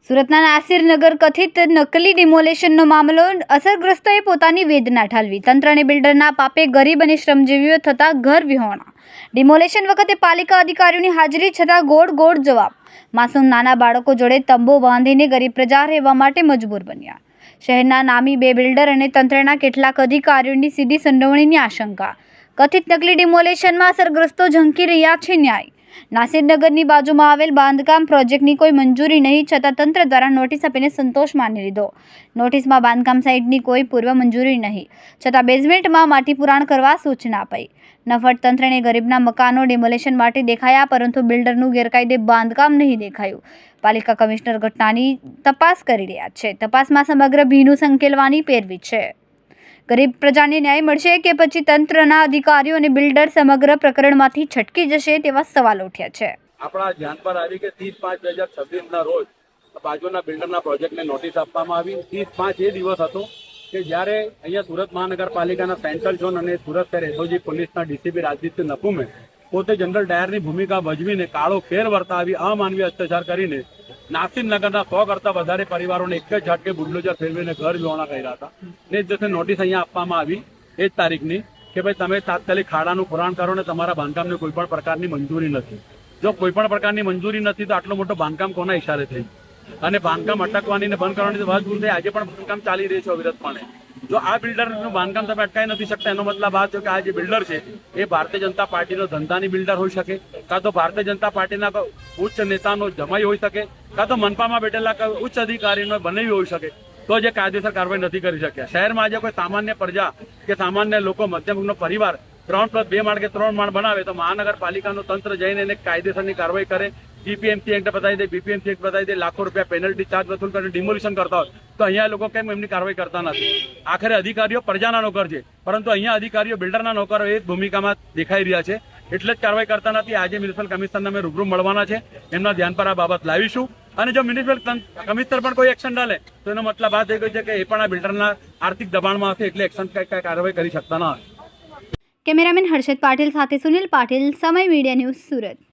સુરતના નાસિરનગર કથિત નકલી ડિમોલેશનનો મામલો. અસરગ્રસ્તોએ પોતાની વેદના ઠાલવી. તંત્ર અને બિલ્ડરના પાપે ગરીબ અને શ્રમજીવીઓ થતા ઘર વિહોણા. ડિમોલેશન વખતે પાલિકા અધિકારીઓની હાજરી છતાં ગોળ જવાબ. માસૂમ નાના બાળકો જોડે તંબુ બાંધીને ગરીબ પ્રજા રહેવા માટે મજબૂર બન્યા. શહેરના નામી બે બિલ્ડર અને તંત્રના કેટલાક અધિકારીઓની સીધી સંડોવણીની આશંકા. કથિત નકલી ડિમોલેશનમાં અસરગ્રસ્તો ઝંકી રહ્યા છે ન્યાય. નાસિરનગરની બાજુમાં આવેલ બાંધકામ પ્રોજેક્ટની કોઈ મંજૂરી નહીં છતાં તંત્ર દ્વારા નોટિસ આપીને સંતોષ માની લીધો. નોટિસમાં બાંધકામ સાઇટની કોઈ પૂર્વ મંજૂરી નહીં છતાં બેઝમેન્ટમાં માટી પુરાણ કરવા સૂચના અપાઈ. નફટ તંત્રને ગરીબના મકાનો ડિમોલેશન માટે દેખાયા પરંતુ બિલ્ડરનું ગેરકાયદે બાંધકામ નહીં દેખાયું. પાલિકા કમિશનર ઘટનાની તપાસ કરી રહ્યા છે. તપાસમાં સમગ્ર ભીનું સંકેલવાની પેરવી છે. ગરીબ પ્રજાને ન્યાય મળશે કે પછી તંત્રના અધિકારીઓ અને બિલ્ડર સમગ્ર પ્રકરણમાંથી છટકી જશે તેવા સવાલ ઉઠ્યા છે. આપણા ધ્યાન પર આવી કે 30/5/2026 રોજ બાજુના બિલ્ડરના પ્રોજેક્ટને નોટિસ આપવામાં આવી. 30/5 એ દિવસ હતો કે જ્યારે અહીંયા સુરત મહાનગરપાલિકાના સેન્ટ્રલ ઝોન અને સુરત શહેર એસઓજી પોલીસના ડીસીપી રાજદીપસિંહ નકુમે પોતે જનરલ ડાયરની ભૂમિકા ભજવીને કાળો ફેર વર્તાવી અમાનવીય અત્યાચાર કરીને નાસિરનગરના 100 કરતા વધારે પરિવારોને એક જ ઝાટકે બુલડોઝર ફેરવીને ઘર વિહોણા કર્યા હતા. ને જ દિવસે નોટિસ અહીંયા આપવામાં આવી એ જ તારીખની કે ભાઈ તમે તાત્કાલિક ખાડાનું પુરાણ કરો ને તમારા બાંધકામની કોઈ પણ પ્રકારની મંજૂરી નથી. જો કોઈ પણ પ્રકારની મંજૂરી નથી તો આટલો મોટો બાંધકામ કોના ઇશારે થઈ અને બાંધકામ અટકવાની ને બંધ કરવાની વાત ભૂલ થઈ. આજે પણ બાંધકામ ચાલી રહી છે અવિરતપણે. જો આ બિલ્ડરનું બાંધકામ તમે અટકાવી નથી શકતા એનો મતલબ આ છે કે આ જે બિલ્ડર છે એ ભારતીય જનતા પાર્ટીનો ધંધાની બિલ્ડર હોઈ શકે, કાં તો ભારતીય જનતા પાર્ટીના ઉચ્ચ નેતાનો જમાઈ હોઈ શકે, કાં તો મનપામાં બેઠેલા ઉચ્ચ અધિકારીનો બનાવી હોઈ શકે. તો જે કાયદેસર કાર્યવાહી નથી કરી શક્યા. શહેરમાં આજે કોઈ સામાન્ય પ્રજા કે સામાન્ય લોકો મધ્યમ વર્ગનો પરિવાર 3+2 માળ કે 3 માળ બનાવે તો મહાનગરપાલિકાનું તંત્ર જઈને એને કાયદેસરની કાર્યવાહી કરે, જીપીએમસી એક્ટ બતાવી દે, બીપીએમસી એક્ટ બતાવી દે, લાખો રૂપિયા પેનલ્ટી ચાર્જ વસૂલ કરીને ડિમોલિશન કરતા હોય તો અહીંયા લોકો કેમ એમની કાર્યવાહી કરતા નથી? આખરે અધિકારીઓ પ્રજાના નોકર છે પરંતુ અહીંયા અધિકારીઓ બિલ્ડરના નોકરો એ ભૂમિકામાં દેખાઈ રહ્યા છે એટલે જ કાર્યવાહી કરતા નથી. આજે મ્યુનિસિપલ કમિશનરને અમે રૂબરૂ મળવાના છે, એમના ધ્યાન પર આ બાબત લાવીશું અને જો મ્યુનિસિપલ કમિશનર પણ કોઈ એક્શન ડાલે તો એનો મતલબ આ થઈ ગયો છે કે એ પણ આ બિલ્ડરના આર્થિક દબાણમાં હશે એટલે એક્શન કાર્યવાહી કરી શકતા ન હોય. કેમેરામેન હર્ષદ પાટીલ સાથે સુનિલ પાટીલ, સમય મીડિયા ન્યૂઝ, સુરત.